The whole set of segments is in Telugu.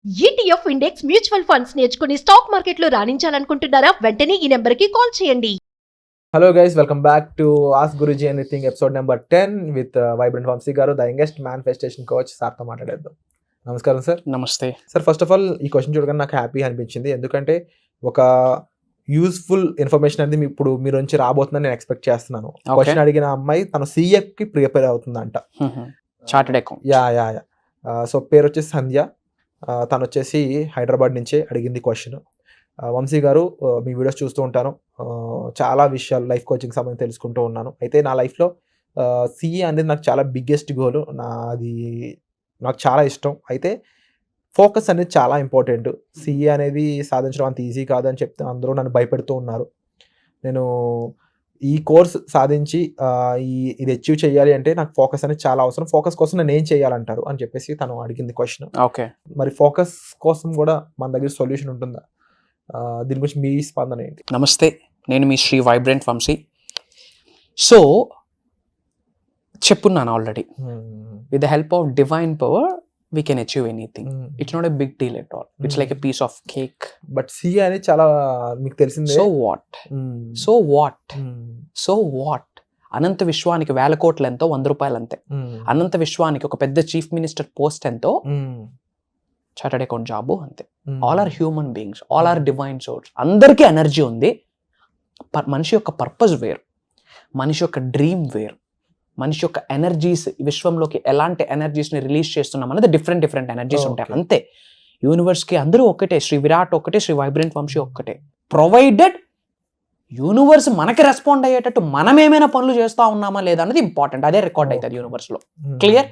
ETF ఇండెక్స్ మ్యూచువల్ ఫండ్స్ నేర్చుకుని స్టాక్ మార్కెట్లో రాణించాలనుకుంటున్నారా? వెంటనే ఈ నెంబర్కి కాల్ చేయండి. Hello guys, welcome back to ask Guruji anything episode number 10 with vibrant Vamsi garu, the youngest manifestation coach సార్తో మాట్లాడేద్దాం. నమస్కారం సార్. నమస్తే సార్, ఫస్ట్ ఆఫ్ ఆల్ ఈ క్వశ్చన్ చూడగానే నాకు హ్యాపీ అనిపించింది, ఎందుకంటే ఒక యూస్ఫుల్ ఇన్ఫర్మేషన్ అనేది ఇప్పుడు మీరు నుంచి రాబోతుందని నేను ఎక్స్పెక్ట్ చేస్తున్నాను. క్వశ్చన్ అడిగిన అమ్మాయి తను CFకి ప్రిపేర్ అవుతుందంట, చార్టెడ్ అకౌంట్. యా. సో పేరు వచ్చేసి సంధ్య. తను వచ్చేసి హైదరాబాద్ నుంచే అడిగింది క్వశ్చన్. వంశీ గారు, మీ వీడియోస్ చూస్తూ ఉంటాను, చాలా విషయాలు లైఫ్ కోచింగ్ సంబంధించి తెలుసుకుంటూ ఉన్నాను. అయితే నా లైఫ్లో CA అనేది నాకు చాలా బిగ్గెస్ట్ గోల్. నాకు చాలా ఇష్టం. అయితే ఫోకస్ అనేది చాలా ఇంపార్టెంట్. CA అనేది సాధించడం అంత ఈజీ కాదని చెప్తే అందరూ నన్ను భయపెడుతూ ఉన్నారు. నేను ఈ కోర్స్ సాధించి ఇది అచీవ్ చేయాలి అంటే నాకు ఫోకస్ అనేది చాలా అవసరం. ఫోకస్ కోసం నేను ఏం చేయాలంటారు అని చెప్పేసి తను అడిగింది క్వశ్చన్. ఓకే, మరి ఫోకస్ కోసం కూడా మన దగ్గర సొల్యూషన్ ఉంటుందా? దీని గురించి మీ స్పందన ఏంటి? నమస్తే, నేను మీ శ్రీ వైబ్రెంట్ వంశీ. సో చెప్పున్నాను already, with the help of divine power we can achieve anything. It's not a big deal at all. It's like a piece of cake. But CA అనేది చాలా మీకు తెలిసిందే. సో వాట్ అనంత విశ్వానికి 1000 కోట్లు ఎంతో, 100 రూపాయలు అంతే. అనంత విశ్వానికి ఒక పెద్ద చీఫ్ మినిస్టర్ పోస్ట్ ఎంతో, చార్టెడ్ అకౌంట్ జాబు అంతే. All are human beings, all are divine souls. అందరికీ ఎనర్జీ ఉంది. మనిషి యొక్క పర్పస్ వేరు, మనిషి యొక్క డ్రీమ్ వేరు, మనిషి యొక్క ఎనర్జీస్ విశ్వంలోకి ఎలాంటి ఎనర్జీస్ని రిలీజ్ చేస్తున్నాం అనేది డిఫరెంట్ ఎనర్జీస్ ఉంటాయి అంతే. యూనివర్స్కి అందరూ ఒక్కటే, శ్రీ విరాట్ ఒక్కటే, శ్రీ వైబ్రెంట్ వంశీ ఒక్కటే. ప్రొవైడెడ్ యూనివర్స్ మనకి రెస్పాండ్ అయ్యేటట్టు మనం ఏమైనా పనులు చేస్తూ ఉన్నామా లేదా అనేది ఇంపార్టెంట్. అదే రికార్డ్ అవుతుంది యూనివర్స్లో. క్లియర్?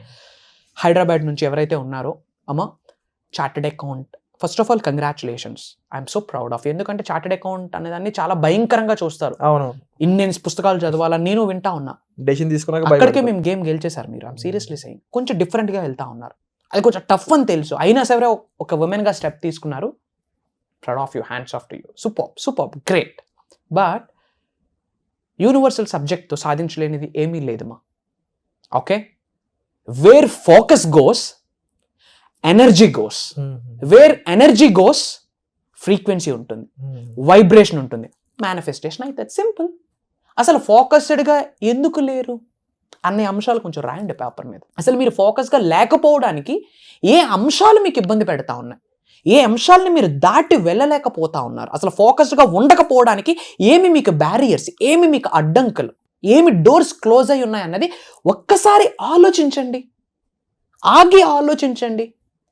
హైదరాబాద్ నుంచి ఎవరైతే ఉన్నారో అమ్మ, chartered account, first of all congratulations, I'm so proud of. ఎందుకంటే చార్టెడ్ అకౌంట్ అనేదాన్ని చాలా భయంకరంగా చూస్తారు. అవును, ఇన్ని పుస్తకాలు చదవాలని నేను వింటా ఉన్నా. డెసిషన్ తీసుకున్నాక అక్కడికే మేము గేమ్ గెలిచేశారు మీరు. I'm seriously saying. కొంచెం డిఫరెంట్గా వెళ్తా ఉన్నారు. అది కొంచెం టఫ్ అని తెలుసు, అయినా సరే ఒక ఉమెన్గా స్టెప్ తీసుకున్నారు. Proud of you, hands off to you. Super great. But universal సబ్జెక్ట్తో సాధించలేనిది ఏమీ లేదమ్మా. Okay, where focus goes energy goes. Where energy goes frequency ఉంటుంది, వైబ్రేషన్ ఉంటుంది, మేనిఫెస్టేషన్ అవుతుంది. సింపుల్. అసలు ఫోకస్డ్గా ఎందుకు లేరు అనే అంశాలు కొంచెం రాయండి పేపర్ మీద. అసలు మీరు ఫోకస్గా లేకపోవడానికి ఏ అంశాలు మీకు ఇబ్బంది పెడతా ఉన్నాయి, ఏ అంశాలని మీరు దాటి వెళ్ళలేకపోతా ఉన్నారు, అసలు ఫోకస్డ్గా ఉండకపోవడానికి ఏమి మీకు బ్యారియర్స్, ఏమి మీకు అడ్డంకులు, ఏమి డోర్స్ క్లోజ్ అయి ఉన్నాయి అన్నది ఒక్కసారి ఆలోచించండి, ఆగి ఆలోచించండి.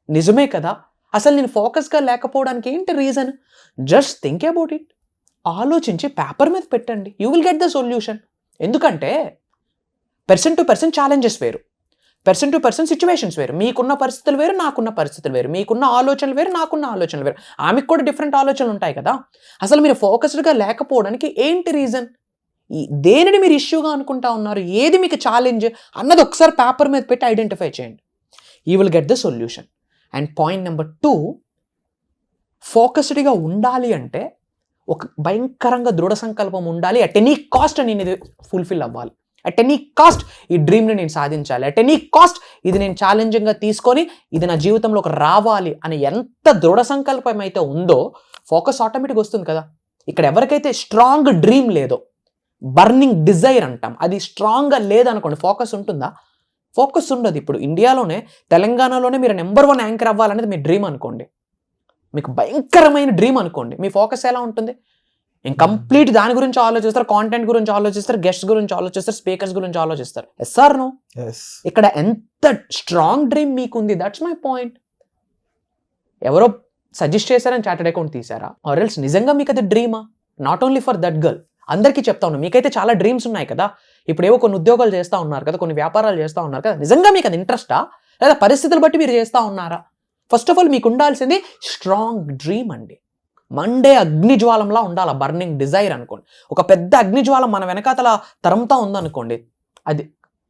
నిజమే కదా, అసలు నేను ఫోకస్గా లేకపోవడానికి ఏంటి reason? Just think about it. ఆలోచించి పేపర్ మీద పెట్టండి. You will get the solution. ఎందుకంటే పర్సన్ టు పర్సన్ ఛాలెంజెస్ వేరు, పర్సన్ టు పర్సన్ సిచ్యువేషన్స్ వేరు. మీకున్న పరిస్థితులు వేరు, నాకున్న పరిస్థితులు వేరు, మీకున్న ఆలోచనలు వేరు, నాకున్న ఆలోచనలు వేరు, ఆమెకు కూడా డిఫరెంట్ ఆలోచనలు ఉంటాయి కదా. అసలు మీరు ఫోకస్డ్గా లేకపోవడానికి ఏంటి రీజన్? దేనిని మీరు ఇష్యూగా అనుకుంటా ఉన్నారు, ఏది మీకు ఛాలెంజ్ అన్నది ఒకసారి పేపర్ మీద పెట్టి ఐడెంటిఫై చేయండి. You will get the solution. And point number 2, ఫోకస్డ్గా ఉండాలి అంటే ఒక భయంకరంగా దృఢ సంకల్పం ఉండాలి. అట్ ఎనీ కాస్ట్ నేను ఇది ఫుల్ఫిల్ అవ్వాలి, అట్ ఎనీ కాస్ట్ ఈ డ్రీమ్ని నేను సాధించాలి, అట్ ఎనీ కాస్ట్ ఇది నేను ఛాలెంజింగ్గా తీసుకొని ఇది నా జీవితంలోకి రావాలి అని ఎంత దృఢ సంకల్పం అయితే ఉందో ఫోకస్ ఆటోమేటిక్గా వస్తుంది కదా. ఇక్కడ ఎవరికైతే స్ట్రాంగ్ డ్రీమ్ లేదో, బర్నింగ్ డిజైర్ అంటాం, అది స్ట్రాంగ్గా లేదనుకోండి, ఫోకస్ ఉంటుందా? ఫోకస్ ఉండదు. ఇప్పుడు ఇండియాలోనే, తెలంగాణలోనే మీరు నెంబర్ 1 యాంకర్ అవ్వాలనేది మీ డ్రీమ్ అనుకోండి, మీకు భయంకరమైన డ్రీమ్ అనుకోండి, మీ ఫోకస్ ఎలా ఉంటుంది? కంప్లీట్ దాని గురించి ఆలోచిస్తారు, కాంటెంట్ గురించి ఆలోచిస్తారు, గెస్ట్ గురించి ఆలోచిస్తారు, స్పీకర్స్ గురించి ఆలోచిస్తారు. Yes or no? ఇక్కడ ఎంత స్ట్రాంగ్ డ్రీమ్ మీకుంది, దట్స్ మై పాయింట్. ఎవరో సజెస్ట్ చేశారని చార్టెడ్ అకౌంట్ తీసారా, ఆర్ ఎల్స్ నిజంగా మీకు అది డ్రీమా? Not only for that girl, అందరికీ చెప్తా ఉన్నాను, మీకైతే చాలా డ్రీమ్స్ ఉన్నాయి కదా. ఇప్పుడు ఏవో కొన్ని ఉద్యోగాలు చేస్తూ ఉన్నారు కదా, కొన్ని వ్యాపారాలు చేస్తూ ఉన్నారు కదా, నిజంగా మీకు అది ఇంట్రెస్టా లేదా పరిస్థితులు బట్టి మీరు చేస్తూ ఉన్నారా? ఫస్ట్ ఆఫ్ ఆల్ మీకు ఉండాల్సింది స్ట్రాంగ్ డ్రీమ్ అండి. మండే అగ్నిజ్వాలంలా ఉండాలి, బర్నింగ్ డిజైర్ అనుకోండి. ఒక పెద్ద అగ్నిజ్వాలం మన వెనకాతల తరంతా ఉందనుకోండి, అది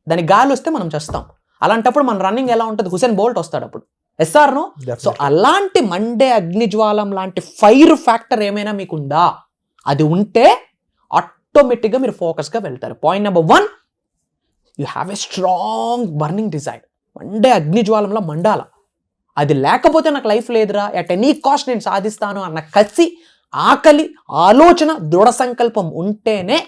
దాని గాలి వస్తే మనం చేస్తాం. అలాంటప్పుడు మన రన్నింగ్ ఎలా ఉంటుంది? హుసేన్ బోల్ట్ వస్తాడు అప్పుడు. Yes or no? సో అలాంటి మండే అగ్నిజ్వాలం లాంటి ఫైర్ ఫ్యాక్టర్ ఏమైనా మీకుందా? అది ఉంటే ఆటోమేటిక్గా మీరు ఫోకస్గా వెళ్తారు. Point number 1, you have a strong burning desire. మండే అగ్నిజ్వాలంలో మండాల. అది లేకపోతే నాకు లైఫ్ లేదురా, ఎట్ ఎనీ కాస్ట్ నేను సాధిస్తాను అన్న కసి, ఆకలి, ఆలోచన, దృఢ సంకల్పం ఉంటేనే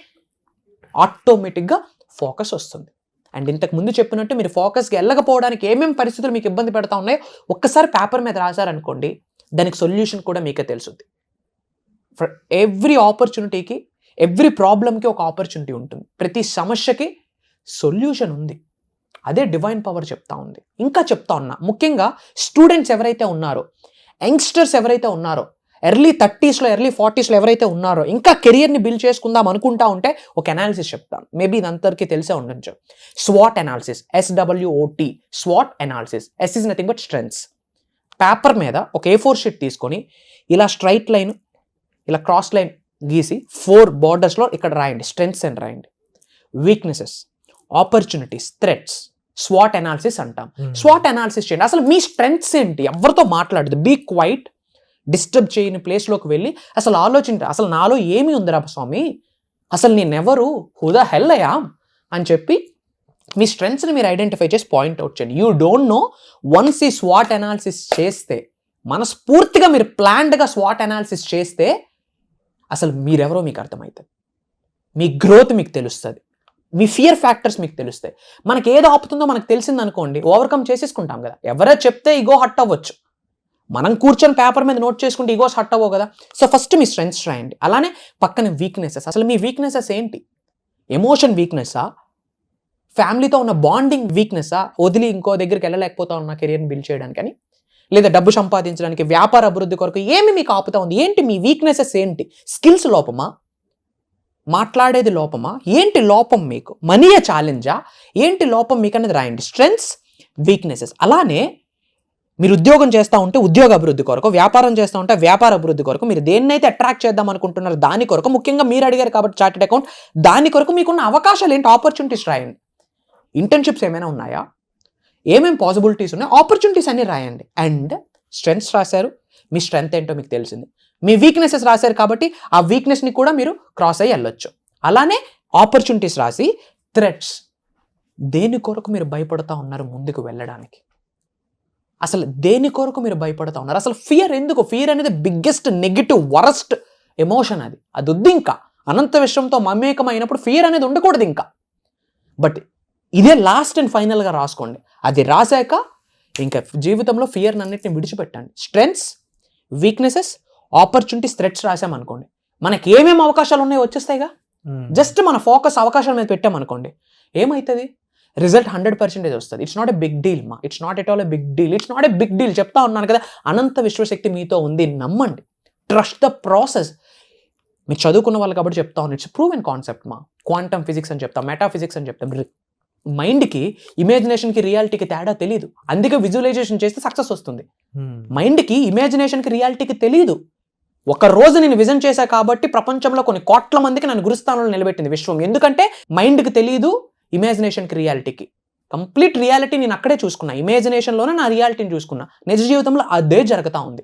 ఆటోమేటిక్గా ఫోకస్ వస్తుంది. అండ్ ఇంతకు ముందు చెప్పినట్టు మీరు ఫోకస్కి వెళ్ళకపోవడానికి ఏమేమి పరిస్థితులు మీకు ఇబ్బంది పెడతా ఉన్నాయో ఒక్కసారి పేపర్ మీద రాశారనుకోండి, దానికి సొల్యూషన్ కూడా మీకే తెలుస్తుంది. ఫర్ ఎవ్రీ ఆపర్చునిటీకి, ఎవ్రీ ప్రాబ్లంకి ఒక ఆపర్చునిటీ ఉంటుంది. ప్రతి సమస్యకి సొల్యూషన్ ఉంది. అదే డివైన్ పవర్ చెప్తా ఉంది. ఇంకా చెప్తా ఉన్నా, ముఖ్యంగా స్టూడెంట్స్ ఎవరైతే ఉన్నారో, యంగ్స్టర్స్ ఎవరైతే ఉన్నారో, ఎర్లీ 30sలో ఎర్లీ 40sలో ఎవరైతే ఉన్నారో, ఇంకా కెరియర్ని బిల్డ్ చేసుకుందాం అనుకుంటా ఉంటే ఒక అనాలిసిస్ చెప్తాను. మేబీ ఇది అందరికీ తెలిసే ఉండొచ్చు. SWOT analysis, SWOT, SWOT analysis. S is nothing but strengths. Paper మీద ఒక A4 షీట్ తీసుకొని ఇలా స్ట్రైట్ లైన్, ఇలా క్రాస్ లైన్ గీసి 4 బార్డర్స్లో ఇక్కడ రాయండి, స్ట్రెంగ్త్స్ అని రాయండి. Weaknesses, opportunities, threats, SWOT analysis అంటాం. SWOT అనాలిసిస్ చేయండి. అసలు మీ స్ట్రెంగ్త్స్ ఏంటి, ఎవరితో మాట్లాడదు, బీ క్వైట్, డిస్టర్బ్ చేయని ప్లేస్లోకి వెళ్ళి అసలు ఆలోచించ, అసలు నాలో ఏమి ఉందిరా స్వామి, అసలు నేనెవరు, who the hell I am అని చెప్పి మీ స్ట్రెంగ్త్స్ని మీరు ఐడెంటిఫై చేసి పాయింట్అవుట్ చేయండి. యూ డోంట్ నో, వన్స్ ఈ SWOT అనాలిసిస్ చేస్తే, మనస్ఫూర్తిగా మీరు ప్లాన్డ్గా SWOT అనాలిసిస్ చేస్తే అసలు మీరెవరో మీకు అర్థమవుతుంది, మీ గ్రోత్ మీకు తెలుస్తుంది, మీ ఫియర్ ఫ్యాక్టర్స్ మీకు తెలుస్తాయి. మనకి ఏది ఆపుతుందో మనకు తెలిసింది అనుకోండి, ఓవర్కమ్ చేసేసుకుంటాం కదా. ఎవరో చెప్తే ఈగో హట్ అవ్వచ్చు, మనం కూర్చొని పేపర్ మీద నోట్ చేసుకుంటే ఈగోస్ హట్ అవ్వవు కదా. సో ఫస్ట్ మీ స్ట్రెంగ్త్స్ రాయండి. అలానే పక్కన వీక్నెసెస్. అసలు మీ వీక్నెసెస్ ఏంటి? ఎమోషన్ వీక్నెస్సా, ఫ్యామిలీతో ఉన్న బాండింగ్ వీక్నెస్సా, వదిలి ఇంకో దగ్గరికి వెళ్ళలేకపోతా ఉన్న కెరియర్ని బిల్డ్ చేయడానికని, లేదా డబ్బు సంపాదించడానికి, వ్యాపార అభివృద్ధి కొరకు ఏమి మీకు ఆపుతా ఉంది? ఏంటి మీ వీక్నెసెస్? ఏంటి స్కిల్స్ లోపమా, మాట్లాడేది లోపమా, ఏంటి లోపం మీకు? మనీయే ఛాలెంజా, ఏంటి లోపం మీకు అనేది రాయండి. Strengths, weaknesses. అలానే మీరు ఉద్యోగం చేస్తూ ఉంటే ఉద్యోగ అభివృద్ధి కొరకు, వ్యాపారం చేస్తూ ఉంటే వ్యాపార అభివృద్ధి కొరకు, మీరు దేన్నైతే అట్రాక్ట్ చేద్దాం అనుకుంటున్నారు దాని కొరకు, ముఖ్యంగా మీరు అడిగారు కాబట్టి చార్టెడ్ అకౌంట్, దాని కొరకు మీకున్న అవకాశాలు ఏంటి, ఆపర్చునిటీస్ రాయండి. ఇంటర్న్షిప్స్ ఏమైనా ఉన్నాయా, ఏమేమి పాసిబిలిటీస్ ఉన్నాయి, ఆపర్చునిటీస్ అన్ని రాయండి. అండ్ స్ట్రెంగ్త్స్ రాశారు, మీ స్ట్రెంగ్త్ ఏంటో మీకు తెలిసింది. మీ వీక్నెసెస్ రాశారు కాబట్టి ఆ వీక్నెస్ని కూడా మీరు క్రాస్ అయ్యి వెళ్ళొచ్చు. అలానే ఆపర్చునిటీస్ రాసి, థ్రెట్స్, దేని కొరకు మీరు భయపడతా ఉన్నారు ముందుకు వెళ్ళడానికి, అసలు దేని కొరకు మీరు భయపడతా ఉన్నారు, అసలు ఫియర్ ఎందుకు? ఫియర్ అనేది బిగ్గెస్ట్ నెగిటివ్ వరస్ట్ ఎమోషన్. అది వద్దు. ఇంకా అనంత విశ్వంతో మమేకమైనప్పుడు ఫియర్ అనేది ఉండకూడదు ఇంకా. బట్ ఇదే లాస్ట్ అండ్ ఫైనల్గా రాసుకోండి. అది రాశాక ఇంకా జీవితంలో ఫియర్ అన్నిటిని విడిచిపెట్టండి. స్ట్రెంగ్త్స్, వీక్నెసెస్, ఆపర్చునిటీస్, థ్రెట్స్ రాసామనుకోండి, మనకి ఏమేమి అవకాశాలు ఉన్నాయో వచ్చేస్తాయిగా. జస్ట్ మన ఫోకస్ అవకాశాల మీద పెట్టామనుకోండి, ఏమవుతుంది? రిజల్ట్ 100% వస్తుంది. It's not a big deal మా, it's not at all a big deal, it's not a big deal. చెప్తా ఉన్నాను కదా, అనంత విశ్వశక్తి మీతో ఉంది, నమ్మండి. Trust the process. మీరు చదువుకున్న వాళ్ళు కాబట్టి చెప్తా ఉన్నాను, ఇట్స్ ప్రూవెన్ కాన్సెప్ట్ మా. క్వాంటమ్ ఫిజిక్స్ అని చెప్తాం, మెటాఫిజిక్స్ అని చెప్తాం. మైండ్కి, ఇమాజినేషన్కి, రియాలిటీకి తేడా తెలియదు. అందుకే విజువలైజేషన్ చేస్తే సక్సెస్ వస్తుంది. మైండ్కి, ఇమాజినేషన్కి, రియాలిటీకి తెలియదు. ఒక రోజు నేను విజన్ చేశా కాబట్టి ప్రపంచంలో కొన్ని కోట్ల మందికి నన్ను గురుస్థానంలో నిలబెట్టింది విశ్వం. ఎందుకంటే మైండ్కి తెలియదు, ఇమాజినేషన్కి, రియాలిటీకి. కంప్లీట్ రియాలిటీ నేను అక్కడే చూసుకున్నా, ఇమాజినేషన్లోనే నా రియాలిటీని చూసుకున్నా. నిజ జీవితంలో అదే జరుగుతూ ఉంది.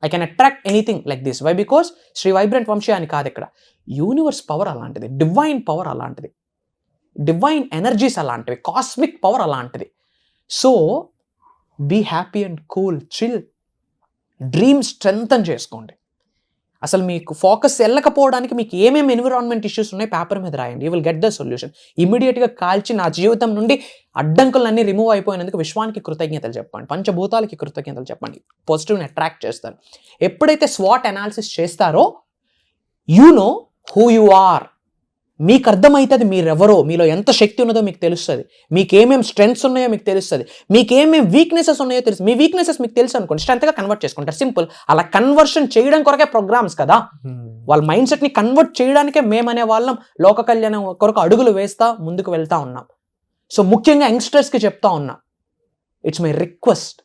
I can attract anything like this. Why? Because Shri vibrant Vamshi అని కాదు ఇక్కడ. యూనివర్స్ పవర్ అలాంటిది, డివైన్ పవర్ అలాంటిది, డివైన్ ఎనర్జీస్ అలాంటివి, కాస్మిక్ పవర్ అలాంటిది. So be happy and cool, chill, dream strengthen చేసుకోండి. అసలు మీకు ఫోకస్ వెళ్ళకపోవడానికి మీకు ఏమేమి ఎన్విరాన్మెంట్ ఇష్యూస్ ఉన్నాయి పేపర్ మీద రాయండి. You will get the solution. ఇమీడియట్గా కాల్చి నా జీవితం నుండి అడ్డంకులన్నీ రిమూవ్ అయిపోయినందుకు విశ్వానికి కృతజ్ఞతలు చెప్పండి, పంచభూతాలకి కృతజ్ఞతలు చెప్పండి. పాజిటివ్ని అట్రాక్ట్ చేస్తారు. ఎప్పుడైతే SWOT అనాలిసిస్ చేస్తారో you know who you are. మీకు అర్థమవుతుంది మీరెవరో, మీలో ఎంత శక్తి ఉన్నదో మీకు తెలుస్తుంది, మీకు ఏమేమి స్ట్రెంగ్త్స్ ఉన్నాయో మీకు తెలుస్తుంది, మీకు ఏమేమి వీక్నెసెస్ ఉన్నాయో తెలుసు. మీ వీక్నెసెస్ మీకు తెలుసు అనుకోండి, స్ట్రెంగ్త్గా కన్వర్ట్ చేసుకుంటారు. సింపుల్. అలా కన్వర్షన్ చేయడం కొరకే ప్రోగ్రామ్స్ కదా. వాళ్ళ మైండ్ సెట్ని కన్వర్ట్ చేయడానికే మేమనే వాళ్ళం లోక కళ్యాణం కొరకు అడుగులు వేస్తా ముందుకు వెళ్తా ఉన్నాం. సో ముఖ్యంగా యంగ్స్టర్స్కి చెప్తా ఉన్నా, ఇట్స్ మై రిక్వెస్ట్,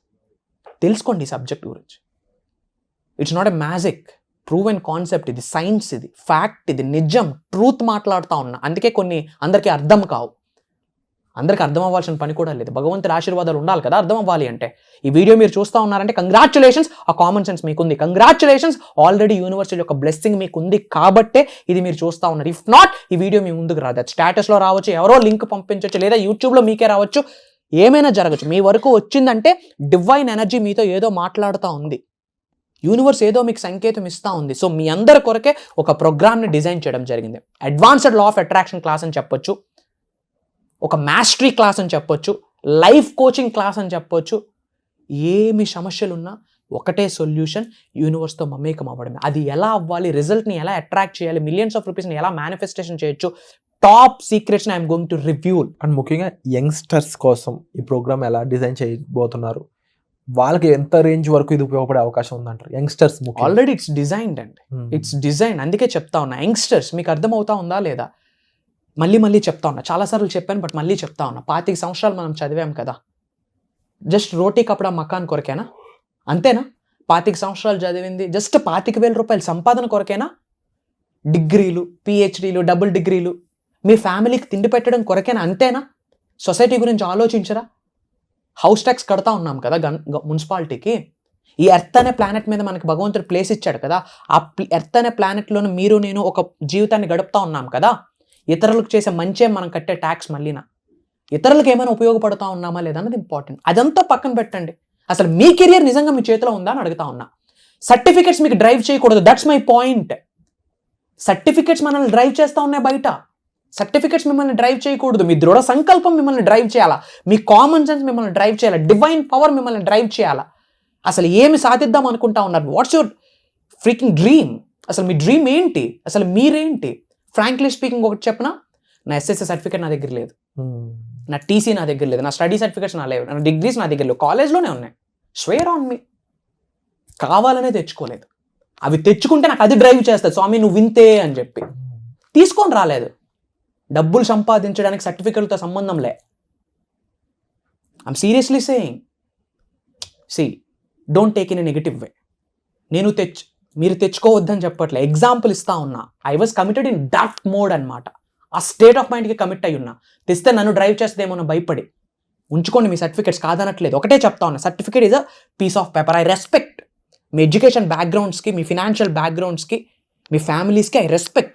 తెలుసుకోండి ఈ సబ్జెక్ట్ గురించి. It's not a magic, proven concept. ఇది సైన్స్, ఇది ఫ్యాక్ట్, ఇది నిజం, ట్రూత్ మాట్లాడుతూ ఉన్నా. అందుకే కొన్ని అందరికీ అర్థం కావు, అందరికీ అర్థం అవ్వాల్సిన పని కూడా లేదు. భగవంతుడి ఆశీర్వాదాలు ఉండాలి కదా అర్థం అవ్వాలి అంటే. ఈ వీడియో మీరు చూస్తూ ఉన్నారంటే కంగ్రాచులేషన్స్, ఆ కామన్ సెన్స్ మీకుంది. కంగ్రాచులేషన్స్, ఆల్రెడీ యూనివర్సిటీ యొక్క బ్లెస్సింగ్ మీకు ఉంది కాబట్టే ఇది మీరు చూస్తూ ఉన్నారు. ఇఫ్ నాట్ ఈ వీడియో మీ ముందుకు రాదు. స్టేటస్లో రావచ్చు, ఎవరో లింక్ పంపించవచ్చు, లేదా యూట్యూబ్లో మీకే రావచ్చు. ఏమైనా జరగచ్చు. మీ వరకు వచ్చిందంటే డివైన్ ఎనర్జీ మీతో ఏదో మాట్లాడుతూ ఉంది, యూనివర్స్ ఏదో మీకు సంకేతం ఇస్తూ ఉంది. సో మీ అందరి కొరకే ఒక ప్రోగ్రామ్ని డిజైన్ చేయడం జరిగింది. Advanced law of attraction class అని చెప్పొచ్చు, ఒక మాస్టరీ క్లాస్ అని చెప్పొచ్చు, లైఫ్ కోచింగ్ క్లాస్ అని చెప్పొచ్చు. ఏమి సమస్యలున్నా ఒకటే సొల్యూషన్, యూనివర్స్తో మమేకం అవ్వడమే. అది ఎలా అవ్వాలి, రిజల్ట్ని ఎలా అట్రాక్ట్ చేయాలి, మిలియన్స్ ఆఫ్ రూపీస్ని ఎలా మేనిఫెస్టేషన్ చేయొచ్చు, టాప్ సీక్రెట్స్ని I'm going to review. And ముఖ్యంగా యంగ్స్టర్స్ కోసం ఈ ప్రోగ్రామ్ ఎలా డిజైన్ చేయబోతున్నారు, వాళ్ళకి ఎంత రేంజ్ వరకు ఇది ఉపయోగపడే అవకాశం ఉందంటారు యంగ్స్టర్స్? ఆల్రెడీ ఇట్స్ డిజైన్డ్ అండి, ఇట్స్ డిజైన్. అందుకే చెప్తా ఉన్నా, యంగ్స్టర్స్ మీకు అర్థమవుతా ఉందా లేదా? మళ్ళీ చెప్తా ఉన్నా, చాలాసార్లు చెప్పాను బట్ మళ్ళీ చెప్తా ఉన్నా. 25 సంవత్సరాలు మనం చదివాం కదా, జస్ట్ రోటీ కపడా మకాన్ కొరకేనా? అంతేనా? 25 సంవత్సరాలు చదివింది జస్ట్ 25,000 రూపాయల సంపాదన కొరకేనా? డిగ్రీలు, పిహెచ్డీలు, డబుల్ డిగ్రీలు మీ ఫ్యామిలీకి తిండి పెట్టడం కొరకేనా? అంతేనా? సొసైటీ గురించి ఆలోచించరా? హౌస్ ట్యాక్స్ కడతా ఉన్నాం కదా మున్సిపాలిటీకి. ఈ ఎర్త్ అనే ప్లానెట్ మీద మనకి భగవంతుడు ప్లేస్ ఇచ్చాడు కదా, ఆ ఎర్త్ అనే ప్లానెట్లోనే మీరు నేను ఒక జీవితాన్ని గడుపుతా ఉన్నాం కదా. ఇతరులకు చేసే మంచే మనం కట్టే ట్యాక్స్ మళ్ళీనా? ఇతరులకు ఏమైనా ఉపయోగపడుతూ ఉన్నామా లేదా అన్నది ఇంపార్టెంట్. అదంతా పక్కన పెట్టండి. అసలు మీ కెరియర్ నిజంగా మీ చేతిలో ఉందా అని అడుగుతా ఉన్నా. సర్టిఫికెట్స్ మీకు డ్రైవ్ చేయకూడదు, దట్స్ మై పాయింట్. సర్టిఫికెట్స్ మనల్ని డ్రైవ్ చేస్తూ ఉన్నాయి బయట. సర్టిఫికెట్స్ మిమ్మల్ని డ్రైవ్ చేయకూడదు. మీ దృఢ సంకల్పం మిమ్మల్ని డ్రైవ్ చేయాలా, మీ కామన్ సెన్స్ మిమ్మల్ని డ్రైవ్ చేయాలా, డివైన్ పవర్ మిమ్మల్ని డ్రైవ్ చేయాలా. అసలు ఏమి సాధిద్దాం అనుకుంటా ఉన్నారు? What's your freaking dream? అసలు మీ డ్రీమ్ ఏంటి? అసలు మీరేంటి? ఫ్రాంక్లీ స్పీకింగ్ ఒకటి చెప్పనా, నా ఎస్ఎస్సి సర్టిఫికేట్ నా దగ్గర లేదు, నా టీసీ నా దగ్గర లేదు, నా స్టడీ సర్టిఫికేట్స్ నా లేవు, నా డిగ్రీస్ నా దగ్గర లేవు, కాలేజ్లోనే ఉన్నాయి. Square on me. కావాలనే తెచ్చుకోలేదు. అవి తెచ్చుకుంటే నాకు అది డ్రైవ్ చేస్తుంది, స్వామి నువ్వు వింతే అని చెప్పి తీసుకొని రాలేదు. డబ్బులు సంపాదించడానికి సర్టిఫికెట్లతో సంబంధం లే. I'm seriously saying, don't take in a negative way. మీరు తెచ్చుకోవద్దని చెప్పట్లే, ఎగ్జాంపుల్ ఇస్తా ఉన్నా. I was committed in dark mode అనమాట. ఆ స్టేట్ ఆఫ్ మైండ్కి కమిట్ అయ్యి ఉన్నా. తెస్తే నన్ను డ్రైవ్ చేస్తుందేమో భయపడి. ఉంచుకోండి మీ సర్టిఫికేట్స్, కాదనట్లేదు. ఒకటే చెప్తా ఉన్నా, certificate is a piece of paper. I respect మీ ఎడ్యుకేషన్ బ్యాక్గ్రౌండ్స్కి, మీ ఫినాన్షియల్ బ్యాక్గ్రౌండ్స్కి, మీ ఫ్యామిలీస్కి I respect.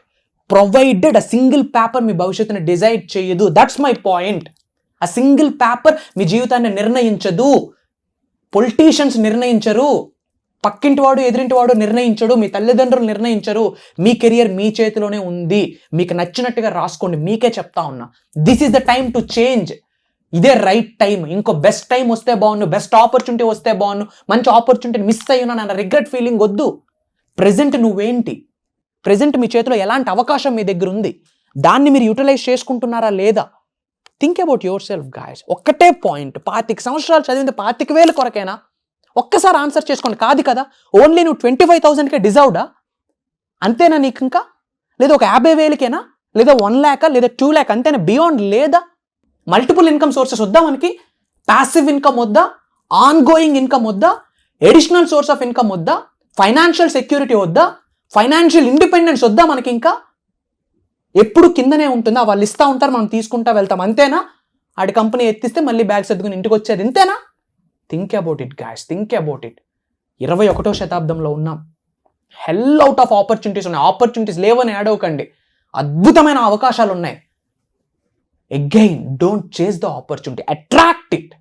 Provided a single paper మీ భవిష్యత్తుని డిసైడ్ చేయదు. That's my point. ఆ సింగిల్ పేపర్ మీ జీవితాన్ని నిర్ణయించదు. పొలిటీషియన్స్ నిర్ణయించరు, పక్కింటి వాడు ఎదురింటి వాడు నిర్ణయించడు, మీ తల్లిదండ్రులు నిర్ణయించరు. మీ కెరియర్ మీ చేతిలోనే ఉంది. మీకు నచ్చినట్టుగా రాసుకోండి. మీకే చెప్తా ఉన్నా, this is the time to change. ఇదే రైట్ టైం. ఇంకో బెస్ట్ టైం వస్తే బాగుండు, బెస్ట్ ఆపర్చునిటీ వస్తే బాగుండు, మంచి ఆపర్చునిటీని మిస్ అయ్యున్నా అన్న రిగ్రెట్ ఫీలింగ్ వద్దు. ప్రెజెంట్ నువ్వేంటి, ప్రెజెంట్ మీ చేతిలో ఎలాంటి అవకాశం మీ దగ్గర ఉంది, దాన్ని మీరు యూటిలైజ్ చేసుకుంటున్నారా లేదా? Think about your self guys. ఒక్కటే పాయింట్, 25 సంవత్సరాలు చదివింది 25,000 కొరకేనా? ఒక్కసారి ఆన్సర్ చేసుకోండి. కాదు కదా, ఓన్లీ నువ్వు 25,000కే డిజర్వ్డా? అంతేనా నీకు? ఇంకా లేదా ఒక 50,000కేనా, లేదా 1 lakh లేదా 2 lakh అంతేనా? బియాండ్ లేదా? మల్టిపుల్ ఇన్కమ్ సోర్సెస్ వద్దా మనకి? ప్యాసివ్ ఇన్కమ్ వద్దా? ఆన్ గోయింగ్ ఇన్కమ్ వద్దా? ఎడిషనల్ సోర్స్ ఆఫ్ ఇన్కమ్ వద్దా? ఫైనాన్షియల్ సెక్యూరిటీ వద్దా? ఫైనాన్షియల్ ఇండిపెండెన్స్ వద్దా మనకి? ఇంకా ఎప్పుడు కిందనే ఉంటుందా? వాళ్ళు ఇస్తూ ఉంటారు, మనం తీసుకుంటా వెళ్తాం, అంతేనా? ఆడి కంపెనీ ఎత్తిస్తే మళ్ళీ బ్యాగ్ సర్దుకుని ఇంటికి వచ్చేది, ఇంతేనా? Think about it guys, think about it. 21వ శతాబ్దంలో ఉన్నాం. హెల్ అవుట్ ఆఫ్ ఆపర్చునిటీస్ ఉన్నాయి. ఆపర్చునిటీస్ లేవని ఏడవకండి, అద్భుతమైన అవకాశాలు ఉన్నాయి. అగైన్ డోంట్ చేస్ ద ఆపర్చునిటీ, అట్రాక్ట్ ఇట్.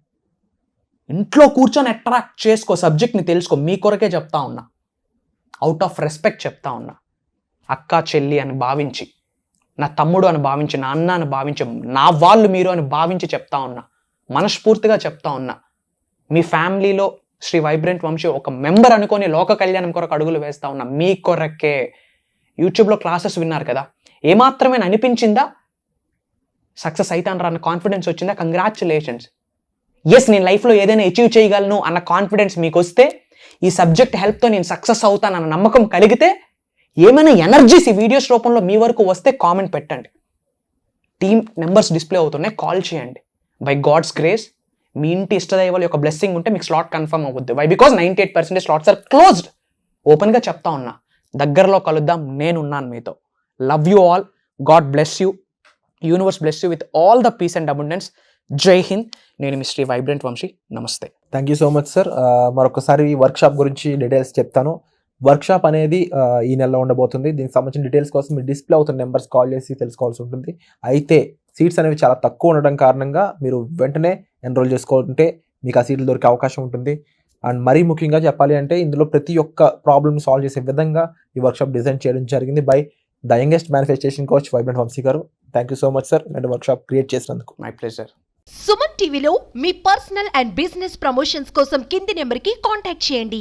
ఇంట్లో కూర్చొని అట్రాక్ట్ చేసుకో, సబ్జెక్ట్ని తెలుసుకో. మీ కొరకే చెప్తా ఉన్నా, అవుట్ ఆఫ్ రెస్పెక్ట్ చెప్తా ఉన్నా. అక్క చెల్లి అని భావించి, నా తమ్ముడు అని భావించి, నా అన్న అని భావించి, నా వాళ్ళు మీరు అని భావించి చెప్తా ఉన్నా. మనస్ఫూర్తిగా చెప్తా ఉన్నా. మీ ఫ్యామిలీలో శ్రీ వైబ్రెంట్ వంశీ ఒక మెంబర్ అనుకొని లోక కళ్యాణం కొరకు అడుగులు వేస్తా ఉన్నా. మీ కొరకే. యూట్యూబ్లో క్లాసెస్ విన్నారు కదా, ఏమాత్రమే అనిపించిందా సక్సెస్ అవుతాను అన్న కాన్ఫిడెన్స్ వచ్చిందా? కంగ్రాచులేషన్స్. ఎస్, నేను లైఫ్లో ఏదైనా అచీవ్ చేయగలను అన్న కాన్ఫిడెన్స్ మీకు వస్తే, ఈ సబ్జెక్ట్ హెల్ప్తో నేను సక్సెస్ అవుతానన్న నమ్మకం కలిగితే, ఏమైనా ఎనర్జీస్ ఈ వీడియోస్ రూపంలో మీ వరకు వస్తే కామెంట్ పెట్టండి. టీమ్ నెంబర్స్ డిస్ప్లే అవుతున్నాయి, కాల్ చేయండి. బై గాడ్స్ గ్రేస్, మీ ఇంటి ఇష్టదైవాల యొక్క బ్లెస్సింగ్ ఉంటే మీకు స్లాట్ కన్ఫర్మ్ అవుద్ది. Why? Because 98% slots are closed. ఓపెన్గా చెప్తా ఉన్నా. దగ్గరలో కలుద్దాం, నేనున్నాను మీతో. Love you all. God bless you. Universe bless you with all the peace and abundance. Jai Hind. నేను మీ శ్రీ వైబ్రెంట్ వంశీ. నమస్తే. Thank you so much sir. మరొకసారి వర్క్షాప్ గురించి డీటెయిల్స్ చెప్తాను. వర్క్షాప్ అనేది ఈ నెలలో ఉండబోతుంది. దీనికి సంబంధించిన డీటెయిల్స్ కోసం మీరు డిస్ప్లే అవుతున్న నెంబర్స్ కాల్ చేసి తెలుసుకోవాల్సి ఉంటుంది. అయితే సీట్స్ అనేవి చాలా తక్కువ ఉండడం కారణంగా మీరు వెంటనే ఎన్రోల్ చేసుకుంటే మీకు ఆ సీట్లు దొరికే అవకాశం ఉంటుంది. అండ్ మరీ ముఖ్యంగా చెప్పాలి అంటే ఇందులో ప్రతి ఒక్క ప్రాబ్లమ్ సాల్వ్ చేసే విధంగా ఈ వర్క్షాప్ డిజైన్ చేయడం జరిగింది by the youngest manifestation coach vibrant Vamsi garu. Thank you so much sir ఇలాంటి వర్క్షాప్ క్రియేట్ చేసినందుకు. My pleasure. సుమన్ టీవీలో మీ పర్సనల్ అండ్ బిజినెస్ ప్రమోషన్స్ కోసం కింది నెంబర్కి కాంటాక్ట్ చేయండి.